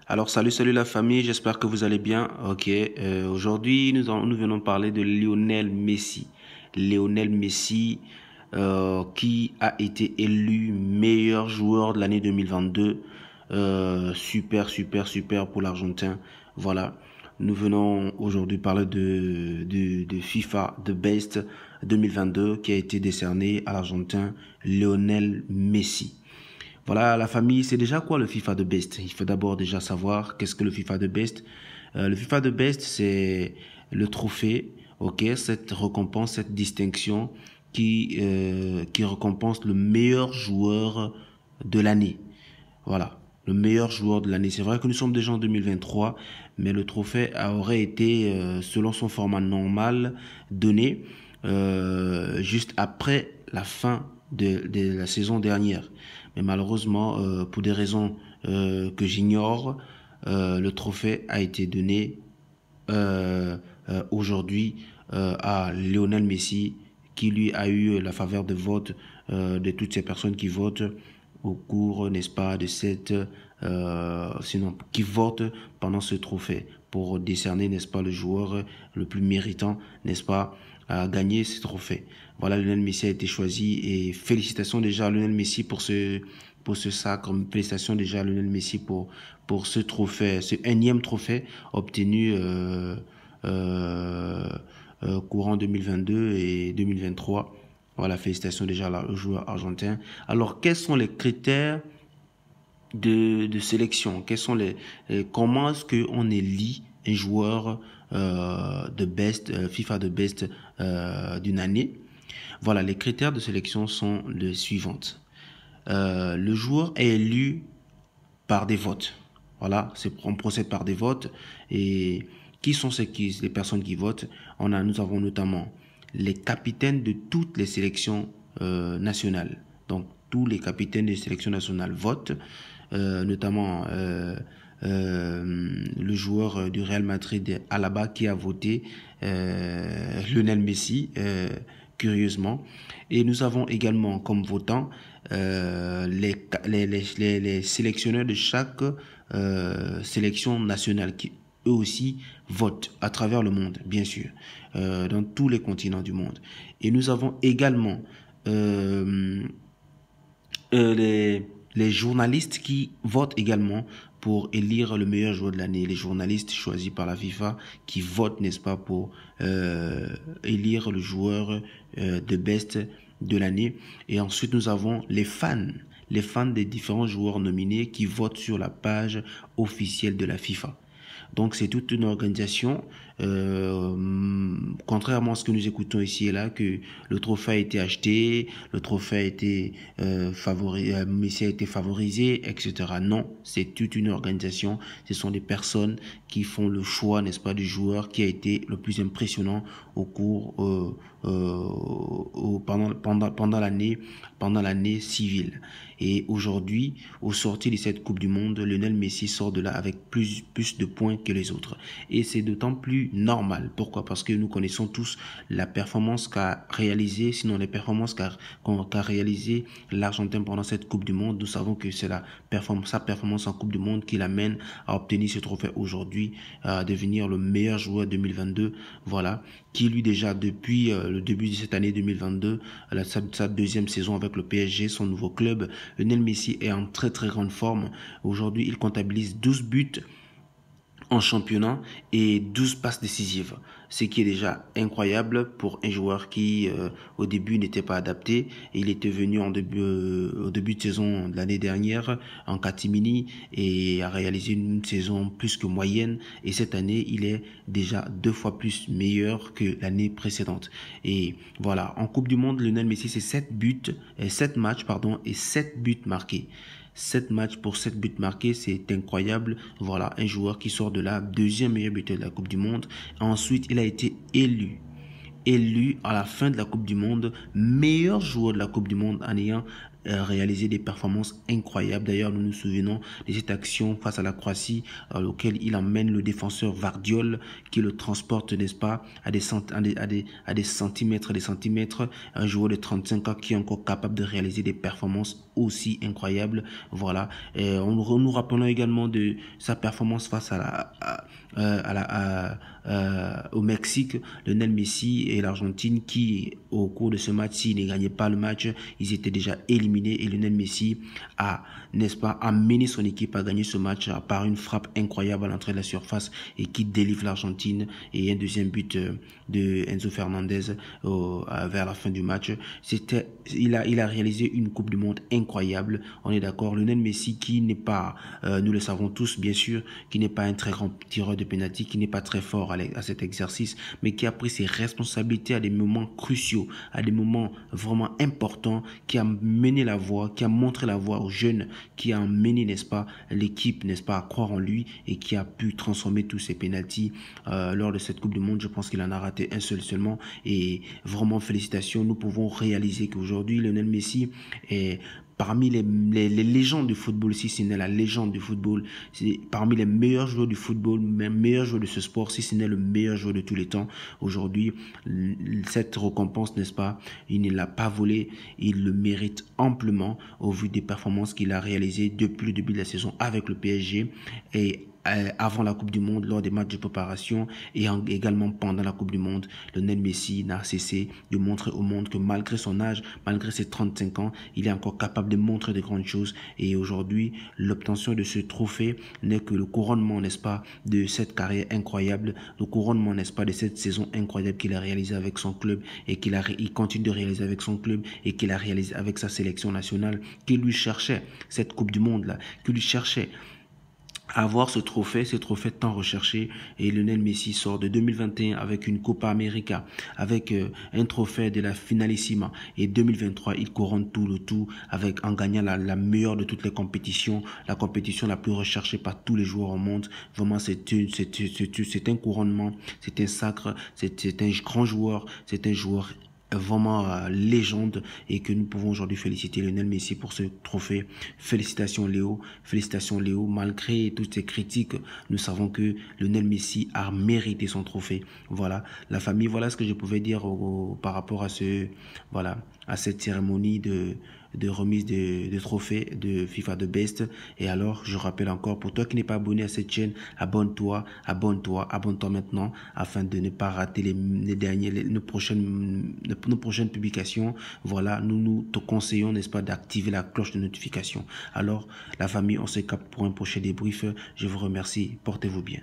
Alors salut la famille, j'espère que vous allez bien. Ok, aujourd'hui nous venons parler de Lionel Messi. Lionel Messi qui a été élu meilleur joueur de l'année 2022. Super pour l'Argentin. Voilà, nous venons aujourd'hui parler de FIFA The Best 2022 qui a été décerné à l'Argentin Lionel Messi. Voilà, la famille, c'est déjà quoi le FIFA de Best? Il faut d'abord déjà savoir qu'est-ce que le FIFA de Best. Le FIFA de Best, c'est le trophée, ok, cette récompense, cette distinction qui récompense le meilleur joueur de l'année. Voilà, le meilleur joueur de l'année. C'est vrai que nous sommes déjà en 2023, mais le trophée aurait été, selon son format normal, donné juste après la fin de la saison dernière. Mais malheureusement, pour des raisons que j'ignore, le trophée a été donné aujourd'hui à Lionel Messi, qui lui a eu la faveur de vote de toutes ces personnes qui votent au cours, n'est-ce pas, de cette, sinon, qui votent pendant ce trophée pour décerner, n'est-ce pas, le joueur le plus méritant, n'est-ce pas, à gagner ce trophée. Voilà, Lionel Messi a été choisi et félicitations déjà à Lionel Messi pour ce sacre. Félicitations déjà à Lionel Messi pour ce trophée, ce énième trophée obtenu euh, courant 2022 et 2023. Voilà, félicitations déjà au joueur argentin. Alors, quels sont les critères de sélection? Comment est-ce qu'on élit un joueur de best, FIFA de best d'une année? Voilà, les critères de sélection sont les suivantes. Le joueur est élu par des votes. Voilà, on procède par des votes. Et qui sont les personnes qui votent? Nous avons notamment les capitaines de toutes les sélections nationales. Donc, tous les capitaines des sélections nationales votent, notamment le joueur du Real Madrid, Alaba, qui a voté Lionel Messi, curieusement. Et nous avons également comme votants les sélectionneurs de chaque sélection nationale qui eux aussi votent à travers le monde, bien sûr, dans tous les continents du monde. Et nous avons également euh, les journalistes qui votent également pour élire le meilleur joueur de l'année. Les journalistes choisis par la FIFA qui votent, n'est-ce pas, pour élire le joueur de best de l'année. Et ensuite, nous avons les fans des différents joueurs nominés qui votent sur la page officielle de la FIFA. Donc c'est toute une organisation, contrairement à ce que nous écoutons ici et là, que le trophée a été acheté, le trophée a été Messi a été favorisé, etc. Non, c'est toute une organisation. Ce sont des personnes qui font le choix, n'est-ce pas, du joueur qui a été le plus impressionnant au cours pendant l'année civile. Et aujourd'hui, au sortir de cette Coupe du Monde, Lionel Messi sort de là avec plus de points que les autres. Et c'est d'autant plus normal. Pourquoi? Parce que nous connaissons tous la performance qu'a réalisée, sinon les performances qu'a réalisé l'Argentin pendant cette Coupe du Monde. Nous savons que c'est sa performance en Coupe du Monde qui l'amène à obtenir ce trophée aujourd'hui, à devenir le meilleur joueur 2022. Voilà, qui lui déjà depuis le début de cette année 2022, sa deuxième saison avec le PSG, son nouveau club, Lionel Messi est en très grande forme. Aujourd'hui, il comptabilise 12 buts en championnat et 12 passes décisives, ce qui est déjà incroyable pour un joueur qui au début n'était pas adapté. Il était venu au début de saison de l'année dernière en catimini et a réalisé une saison plus que moyenne, et cette année il est déjà 2 fois plus meilleur que l'année précédente. Et voilà, en Coupe du Monde, Lionel Messi, c'est 7 matchs et 7 buts marqués. 7 matchs pour 7 buts marqués, c'est incroyable. Voilà, un joueur qui sort de là, deuxième meilleur buteur de la Coupe du Monde. Ensuite, il a été élu à la fin de la Coupe du Monde, meilleur joueur de la Coupe du Monde en ayant réalisé des performances incroyables. D'ailleurs, nous nous souvenons de cette action face à la Croatie, dans laquelle il emmène le défenseur Vardiol, qui le transporte, n'est-ce pas, à des centimètres, un joueur de 35 ans qui est encore capable de réaliser des performances aussi incroyable. Voilà. Et nous rappelons également de sa performance face au Mexique, Lionel Messi et l'Argentine qui, au cours de ce match, s'ils ne gagnaient pas le match, ils étaient déjà éliminés et Lionel Messi a, n'est-ce pas, amené son équipe à gagner ce match par une frappe incroyable à l'entrée de la surface et qui délivre l'Argentine et un deuxième but de Enzo Fernandez vers la fin du match. Il a réalisé une Coupe du Monde incroyable. On est d'accord. Lionel Messi qui n'est pas, nous le savons tous bien sûr, qui n'est pas un très grand tireur de pénalty, qui n'est pas très fort à cet exercice, mais qui a pris ses responsabilités à des moments cruciaux, à des moments vraiment importants, qui a mené la voie, qui a montré la voie aux jeunes, qui a mené, n'est-ce pas, l'équipe, n'est-ce pas, à croire en lui et qui a pu transformer tous ces pénaltys lors de cette Coupe du Monde. Je pense qu'il en a raté un seul seulement et vraiment félicitations. Nous pouvons réaliser qu'aujourd'hui Lionel Messi est parmi les légendes du football, si ce n'est la légende du football, c'est parmi les meilleurs joueurs du football, même meilleurs joueurs de ce sport, si ce n'est le meilleur joueur de tous les temps. Aujourd'hui, cette récompense, n'est-ce pas, il ne l'a pas volé, il le mérite amplement au vu des performances qu'il a réalisées depuis le début de la saison avec le PSG et avant la Coupe du Monde, lors des matchs de préparation et également pendant la Coupe du Monde, Lionel Messi n'a cessé de montrer au monde que malgré son âge, malgré ses 35 ans, il est encore capable de montrer de grandes choses. Et aujourd'hui, l'obtention de ce trophée n'est que le couronnement, n'est-ce pas, de cette carrière incroyable, le couronnement, n'est-ce pas, de cette saison incroyable qu'il a réalisée avec son club et il continue de réaliser avec son club et qu'il a réalisé avec sa sélection nationale, qui lui cherchait cette Coupe du Monde-là, qui lui cherchait avoir ce trophée tant recherché. Et Lionel Messi sort de 2021 avec une Copa América, avec un trophée de la Finalissima. Et 2023, il couronne tout le tout en gagnant la meilleure de toutes les compétitions, la compétition la plus recherchée par tous les joueurs au monde. Vraiment, c'est un couronnement, c'est un sacre, c'est un grand joueur, c'est un joueur vraiment légende et que nous pouvons aujourd'hui féliciter Lionel Messi pour ce trophée. Félicitations Léo, malgré toutes ces critiques, nous savons que Lionel Messi a mérité son trophée. Voilà, la famille, voilà ce que je pouvais dire par rapport à à cette cérémonie de remise de trophées de FIFA The Best. Et alors, je rappelle encore, pour toi qui n'es pas abonné à cette chaîne, abonne-toi maintenant afin de ne pas rater nos prochaines publications. Voilà, nous te conseillons, n'est-ce pas, d'activer la cloche de notification. Alors, la famille, on se capte pour un prochain débrief. Je vous remercie. Portez-vous bien.